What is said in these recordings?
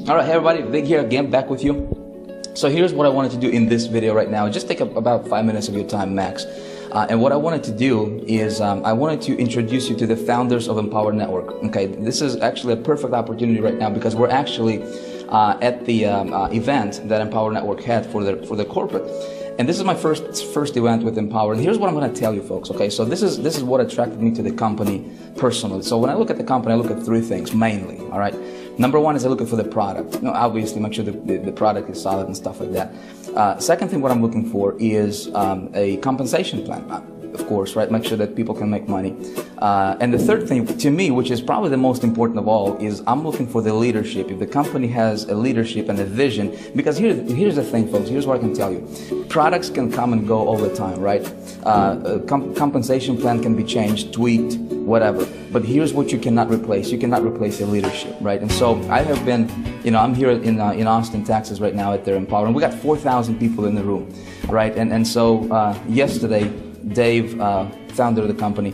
All right, hey everybody, Vic here again, back with you. So here's what I wanted to do in this video right now. Just take about 5 minutes of your time max. And what I wanted to do is I wanted to introduce you to the founders of Empower Network. Okay, this is actually a perfect opportunity right now because we're actually at the event that Empower Network had for the corporate. And this is my first event with Empower. And here's what I'm going to tell you, folks. Okay, so this is what attracted me to the company personally. So when I look at the company, I look at three things mainly. All right. Number one is I look for the product. Obviously, make sure the product is solid and stuff like that. Second thing, what I'm looking for is a compensation plan. Of course, right? Make sure that people can make money. And the third thing, to me, which is probably the most important of all, is I'm looking for the leadership. If the company has a leadership and a vision, because here's the thing, folks. Here's what I can tell you: products can come and go all the time, right? Compensation plan can be changed, tweaked, whatever. But here's what you cannot replace: you cannot replace the leadership, right? And so I have been, I'm here in Austin, Texas, right now at their Empower, and we got 4,000 people in the room, right? And so yesterday, Dave, founder of the company,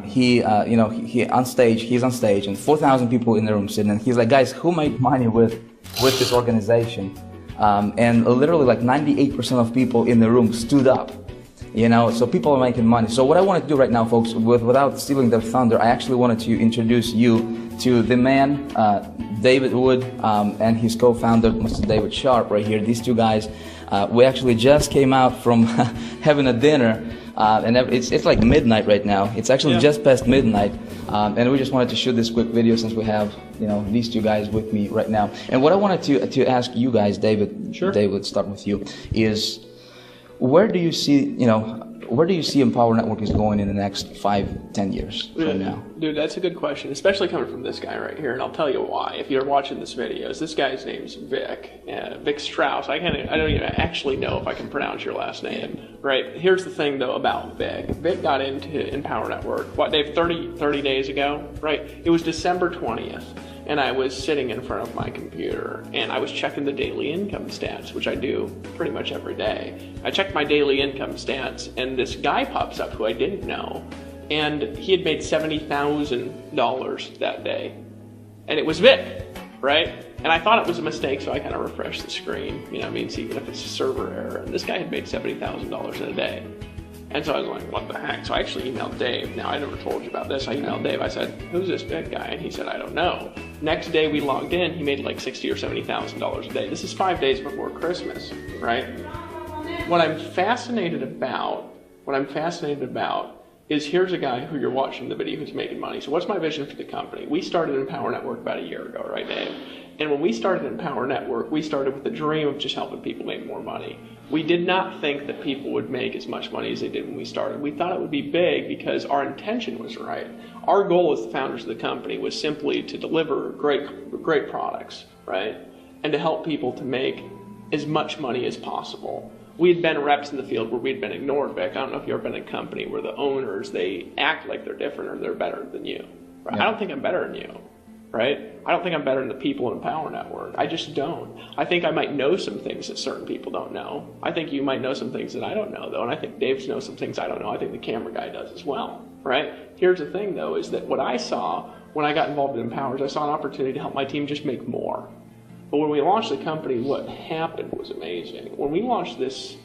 he's on stage, and 4,000 people in the room sitting, and he's like, guys, who made money with this organization? And literally like 98% of people in the room stood up, so people are making money. So what I want to do right now, folks, without stealing their thunder, I actually wanted to introduce you to the man, David Wood, and his co-founder, Mr. David Sharp, right here. These two guys, we actually just came out from having a dinner. And it's like midnight right now. It's actually just past midnight, and we just wanted to shoot this quick video since we have these two guys with me right now. And what I wanted to ask you guys, David, sure. David, start with you, is where do you see Empower Network is going in the next 5-10 years from now? Dude, that's a good question, especially coming from this guy right here, and I'll tell you why. If you're watching this video, this guy's name's Vic, Vic Strauss. I don't even actually know if I can pronounce your last name, right? Here's the thing though about Vic. Vic got into Empower Network, what, Dave, 30 days ago, right? It was December 20th. And I was sitting in front of my computer and I was checking the daily income stats, which I do pretty much every day. I checked my daily income stats and this guy pops up who I didn't know, and he had made $70,000 that day. And it was Vic, right? And I thought it was a mistake, so I kind of refreshed the screen, see if it's a server error. And this guy had made $70,000 in a day. And so I was like, what the heck? So I actually emailed Dave. Now, I never told you about this. I emailed Dave. I said, who's this big guy? And he said, I don't know. Next day we logged in, he made like $60,000 or $70,000 a day. This is 5 days before Christmas, right? What I'm fascinated about is here's a guy who you're watching the video who's making money. So what's my vision for the company? We started Empower Network about a year ago, right, Dave? And when we started Empower Network, we started with the dream of just helping people make more money. We did not think that people would make as much money as they did when we started. We thought it would be big because our intention was right. Our goal as the founders of the company was simply to deliver great products, right? And to help people to make as much money as possible. We had been reps in the field where we'd been ignored, Vic. I don't know if you've ever been in a company where the owners, they act like they're different or they're better than you. Right? Yeah. I don't think I'm better than you. Right? I don't think I'm better than the people in Empower Network. I just don't. I think I might know some things that certain people don't know. I think you might know some things that I don't know, though, and I think Dave knows some things I don't know. I think the camera guy does as well, right? Here's the thing, though, is that what I saw when I got involved in Empower is I saw an opportunity to help my team just make more. But when we launched the company, what happened was amazing. When we launched this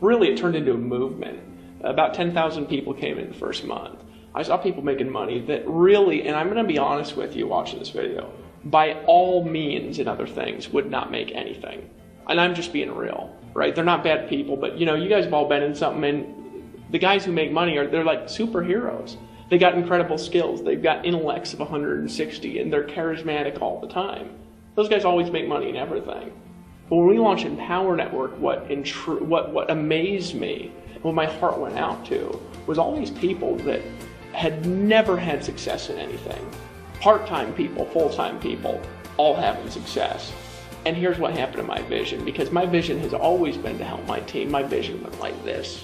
really, it turned into a movement. About 10,000 people came in the first month. I saw people making money that really, and I'm going to be honest with you watching this video, by all means and other things would not make anything. And I'm just being real, right? They're not bad people, but you guys have all been in something, and the guys who make money they're like superheroes. They got incredible skills. They've got intellects of 160, and they're charismatic all the time. Those guys always make money in everything. But when we launched Empower Network, what amazed me, what my heart went out to, was all these people that had never had success in anything. Part-time people, full-time people, all having success. And here's what happened to my vision, because my vision has always been to help my team. My vision went like this.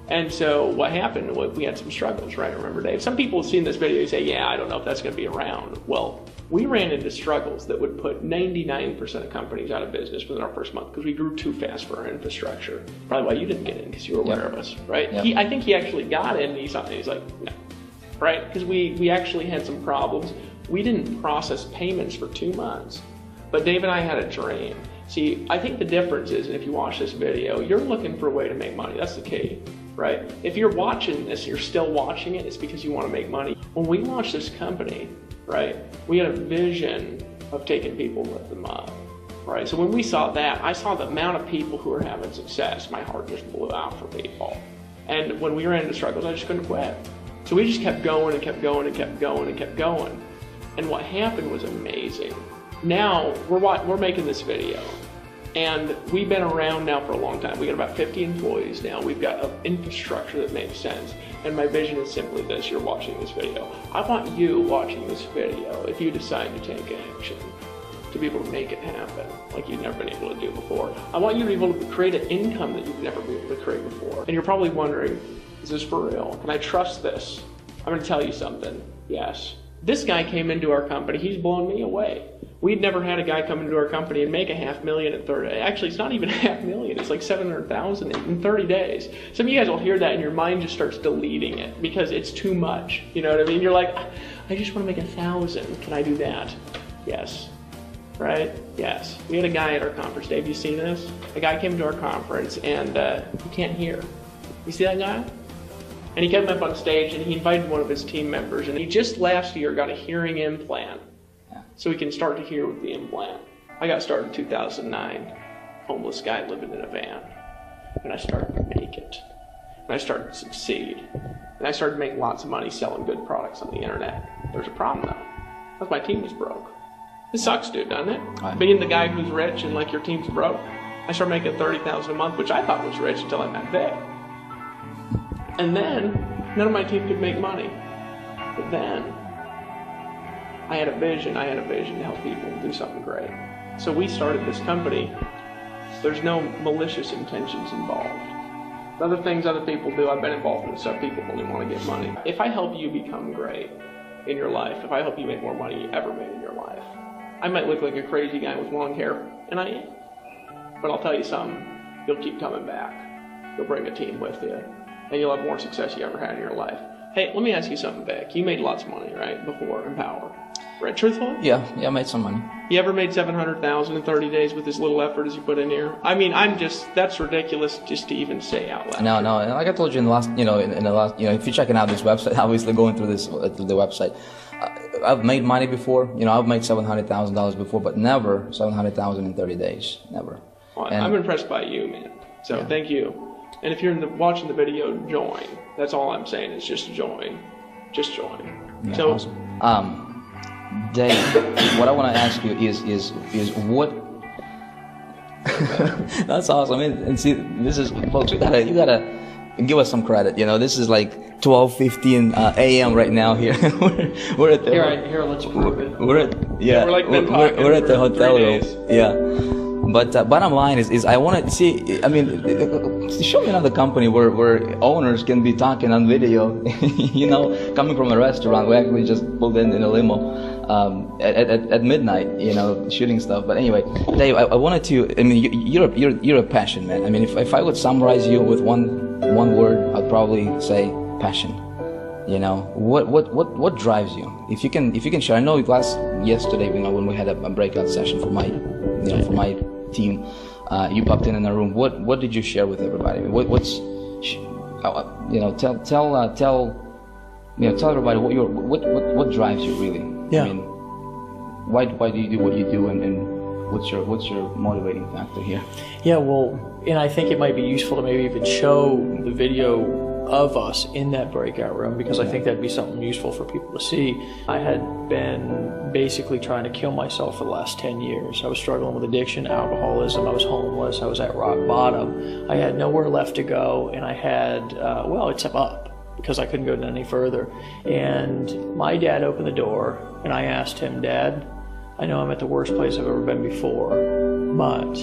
And so what happened was we had some struggles, right? Remember, Dave? Some people have seen this video and say, yeah, I don't know if that's going to be around. Well, we ran into struggles that would put 99% of companies out of business within our first month because we grew too fast for our infrastructure. Probably why you didn't get in, because you were aware of us, right? I think he actually got in and he's like, no, right? Because we actually had some problems We didn't process payments for 2 months. But Dave and I had a dream. See, I think the difference is, and if you watch this video, you're looking for a way to make money. That's the key, right? If you're watching this, you're still watching it, it's because you want to make money. When we launched this company, right, we had a vision of taking people and lift them up, right? So when we saw that, I saw the amount of people who were having success. My heart just blew out for people. And when we ran into struggles, I just couldn't quit. So we just kept going and kept going and kept going and kept going. And what happened was amazing. Now we're making this video, and we've been around now for a long time. We got about 50 employees now. We've got an infrastructure that makes sense. And my vision is simply this: you're watching this video. I want you watching this video, if you decide to take action, to be able to make it happen like you've never been able to do before. I want you to be able to create an income that you've never been able to create before. And you're probably wondering, is this for real? Can I trust this? I'm going to tell you something. Yes. This guy came into our company. He's blown me away. We'd never had a guy come into our company and make $500,000 in 30 days. Actually, it's not even $500,000. It's like $700,000 in 30 days. Some of you guys will hear that and your mind just starts deleting it because it's too much. You know what I mean? You're like, I just want to make 1,000. Can I do that? Yes. Right? Yes. We had a guy at our conference. Dave, you seen this? A guy came to our conference and he can't hear. You see that guy? And he came up on stage and he invited one of his team members, and he just last year got a hearing implant. So he can start to hear with the implant. I got started in 2009, homeless guy living in a van. And I started to make it. And I started to succeed. And I started making lots of money selling good products on the internet. There's a problem though, because my team was broke. This sucks, dude, doesn't it? Right. Being the guy who's rich and like your team's broke. I started making $30,000 a month, which I thought was rich until I met Vic. And then, none of my team could make money. But then, I had a vision to help people do something great. So we started this company. There's no malicious intentions involved. The other things other people do, I've been involved in stuff people only want to get money. If I help you become great in your life, if I help you make more money you ever made in your life, I might look like a crazy guy with long hair, and I am. But I'll tell you something, you'll keep coming back. You'll bring a team with you, and you'll have more success you ever had in your life. Hey, let me ask you something, Vic. You made lots of money, right, before in Power? Right, truthfully? Yeah, I made some money. You ever made $700,000 in 30 days with as little effort as you put in here? I mean, that's ridiculous just to even say out loud. No, like I told you in the last, in the last, if you're checking out this website, obviously going through the website, I've made money before, I've made $700,000 before, but never $700,000 in 30 days, never. Well, I'm impressed by you, man. So yeah. Thank you. And if you're watching the video, join. That's all I'm saying is just join. Just join. Yeah, so, awesome. Dave, what I want to ask you is what? That's awesome. And see, this is, folks, you gotta give us some credit. This is like 12:15 a.m. right now here. we're at the here. Let's prove it. We're at the hotel room. Yeah. But bottom line is I want to see. I mean, show me another company where owners can be talking on video. Coming from a restaurant. We actually just pulled in a limo at midnight. Shooting stuff. But anyway, Dave, I wanted to. I mean, you're a passion man. I mean, if I would summarize you with one word, I'd probably say passion. What drives you? If you can share. I know yesterday, when we had a breakout session for my for my team, you popped in a room. What did you share with everybody? Tell everybody what drives you really. Yeah. I mean, why do you do what you do, and what's your motivating factor here? Yeah, well, and I think it might be useful to maybe even show the video of us in that breakout room, because I think that'd be something useful for people to see. I had been basically trying to kill myself for the last 10 years. I was struggling with addiction, alcoholism, I was homeless, I was at rock bottom. I had nowhere left to go, and I had, except up, because I couldn't go any further. And my dad opened the door, and I asked him, Dad, I know I'm at the worst place I've ever been before, but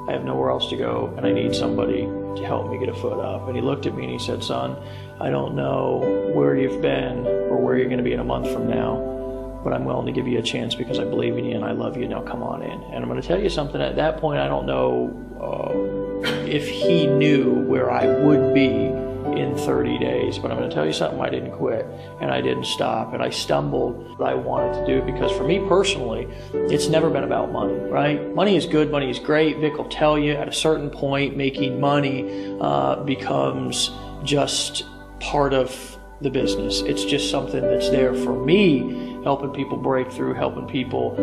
I have nowhere else to go, and I need somebody to help me get a foot up. And he looked at me and he said, son, I don't know where you've been or where you're going to be in a month from now, but I'm willing to give you a chance because I believe in you and I love you. Now come on in. And I'm going to tell you something. At that point, I don't know if he knew where I would be in 30 days. But I'm going to tell you something, I didn't quit, and I didn't stop, and I stumbled, but I wanted to do it because for me personally, it's never been about money, right? Money is good, money is great. Vic will tell you at a certain point, making money becomes just part of the business. It's just something that's there. For me, helping people break through, helping people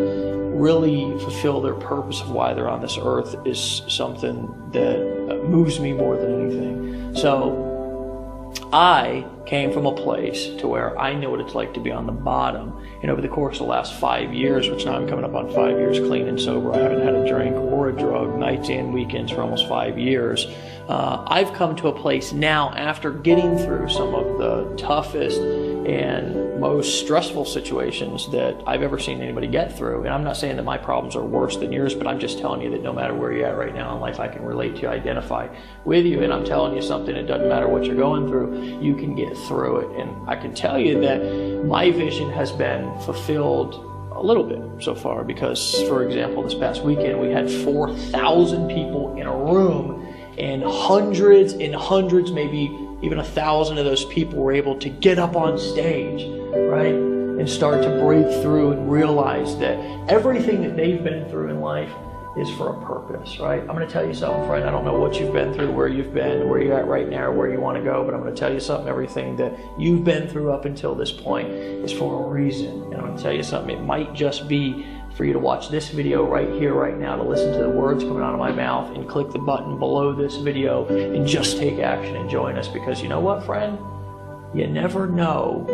really fulfill their purpose of why they're on this earth is something that moves me more than anything. So I came from a place to where I know what it's like to be on the bottom. And over the course of the last 5 years, which now I'm coming up on 5 years clean and sober, I haven't had a drink or a drug, nights and weekends for almost 5 years. I've come to a place now, after getting through some of the toughest and most stressful situations that I've ever seen anybody get through. And I'm not saying that my problems are worse than yours, but I'm just telling you that no matter where you're at right now in life, I can relate to you, identify with you. And I'm telling you something, it doesn't matter what you're going through, you can get through it. And I can tell you that my vision has been fulfilled a little bit so far, because, for example, this past weekend we had 4,000 people in a room, and hundreds and hundreds, maybe even 1,000 of those people were able to get up on stage, right, and start to break through and realize that everything that they've been through in life is for a purpose, right? I'm going to tell you something, friend. I don't know what you've been through, where you've been, where you're at right now, or where you want to go, but I'm going to tell you something. Everything that you've been through up until this point is for a reason. And I'm going to tell you something. It might just be for you to watch this video right here, right now, to listen to the words coming out of my mouth and click the button below this video and just take action and join us. Because you know what, friend? You never know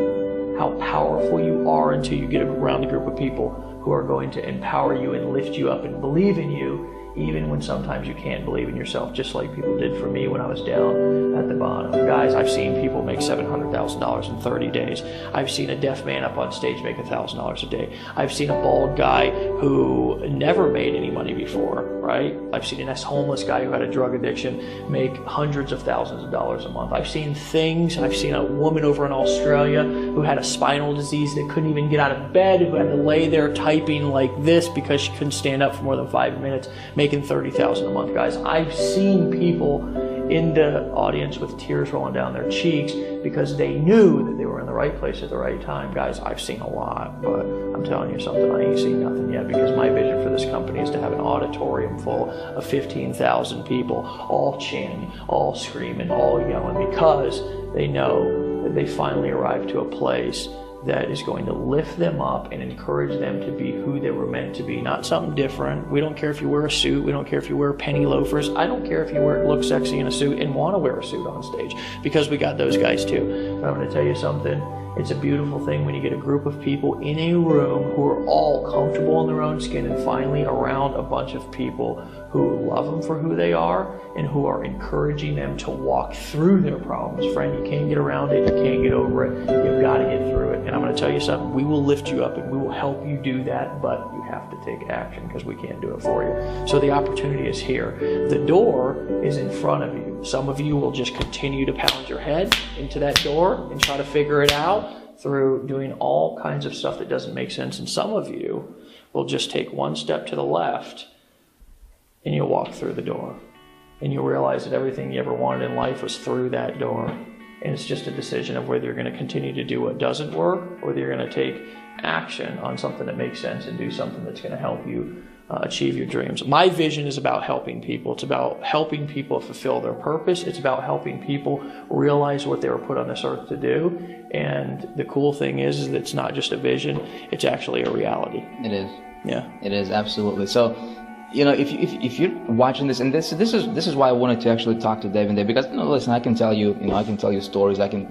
how powerful you are until you get around a group of people who are going to empower you and lift you up and believe in you, even when sometimes you can't believe in yourself, just like people did for me when I was down at the bottom. Guys, I've seen people make $700,000 in 30 days. I've seen a deaf man up on stage make $1,000 a day. I've seen a bald guy who never made any money before, right? I've seen an ex-homeless guy who had a drug addiction make hundreds of thousands of dollars a month. I've seen things. I've seen a woman over in Australia who had a spinal disease that couldn't even get out of bed, who had to lay there typing like this because she couldn't stand up for more than 5 minutes, making $30,000 a month. Guys, I've seen people in the audience with tears rolling down their cheeks because they knew that they were in the right place at the right time. Guys, I've seen a lot, but I'm telling you something, I ain't seen nothing yet, because my vision for this company is to have an auditorium full of 15,000 people, all chanting, all screaming, all yelling, because they know that they finally arrived to a place that is going to lift them up and encourage them to be who they were meant to be, not something different. We don't care if you wear a suit. We don't care if you wear penny loafers. I don't care if you look sexy in a suit and want to wear a suit on stage, because we got those guys too. But I'm going to tell you something. It's a beautiful thing when you get a group of people in a room who are all comfortable in their own skin and finally around a bunch of people who love them for who they are and who are encouraging them to walk through their problems. Friend, you can't get around it. You can't get over it. You've got to get through it. And I'm going to tell you something. We will lift you up and we will help you do that, but you have to take action, because we can't do it for you. So the opportunity is here. The door is in front of you. Some of you will just continue to pound your head into that door and try to figure it out through doing all kinds of stuff that doesn't make sense. And some of you will just take one step to the left and you'll walk through the door. And you'll realize that everything you ever wanted in life was through that door. And it's just a decision of whether you're going to continue to do what doesn't work, or whether you're going to take action on something that makes sense and do something that's going to help you achieve your dreams. My vision is about helping people. It's about helping people fulfill their purpose. It's about helping people realize what they were put on this earth to do. And the cool thing is that it's not just a vision, it's actually a reality. It is. Yeah. It is, absolutely. So, you know, if you're watching this, and this is why I wanted to actually talk to Dave and Dave, because, you know, listen, I can tell you stories. I can,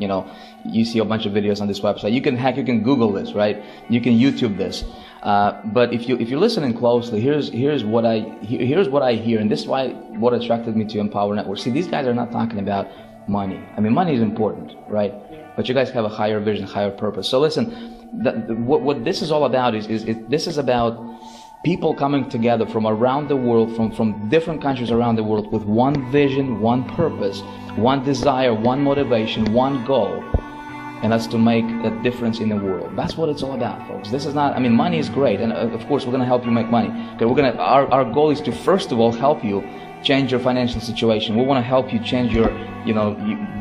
you see a bunch of videos on this website. You can Google this, right? You can YouTube this. But if you're listening closely, here's what I hear, and this is what attracted me to Empower Network. See, these guys are not talking about money. I mean, money is important, right? But you guys have a higher vision, higher purpose. So listen, what this is all about is this is about people coming together from around the world, from different countries around the world, with one vision, one purpose, one desire, one motivation, one goal. And that's to make a difference in the world. That's what it's all about, folks. This is not, I mean, money is great, and of course we're going to help you make money. Okay, our goal is to first of all help you change your financial situation. We want to help you change your,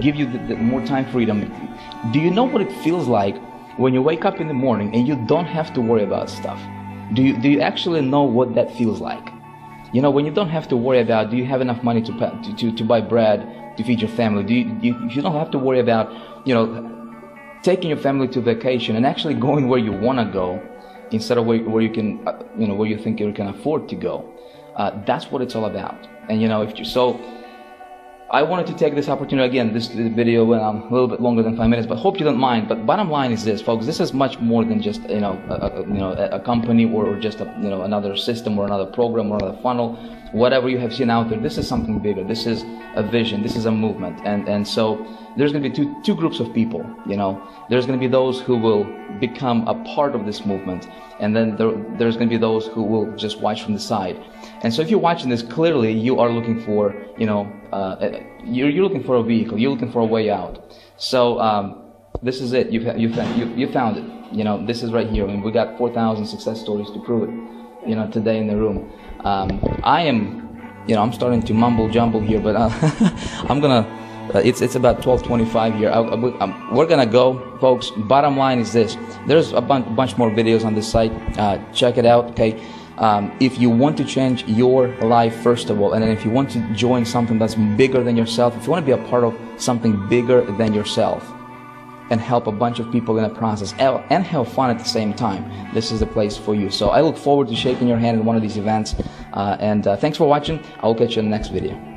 give you the more time freedom. Do you know what it feels like when you wake up in the morning and you don't have to worry about stuff? Do you actually know what that feels like? When you don't have to worry about, do you have enough money to buy bread to feed your family? If you don't have to worry about, taking your family to vacation and actually going where you want to go instead of where you can, where you think you can afford to go. That's what it's all about. And so I wanted to take this opportunity again. This video went on a little bit longer than 5 minutes, but hope you don't mind. But bottom line is this, folks. This is much more than just a company or just another system or another program or another funnel. Whatever you have seen out there, this is something bigger. This is a vision. This is a movement. And so there's going to be two groups of people. There's going to be those who will become a part of this movement, and then there's going to be those who will just watch from the side. And so if you're watching this, clearly you are looking for, you're looking for a vehicle. You're looking for a way out. So this is it. You found it. This is right here. I mean, we got 4,000 success stories to prove it. Today in the room. I am, I'm starting to mumble jumble here, but I'm gonna. It's about 12:25 here. We're gonna go, folks. Bottom line is this: there's a bunch more videos on this site. Check it out, okay? If you want to change your life, first of all, and then if you want to join something that's bigger than yourself, if you want to be a part of something bigger than yourself, and help a bunch of people in the process, and have fun at the same time, this is the place for you. So I look forward to shaking your hand in one of these events. And thanks for watching. I'll catch you in the next video.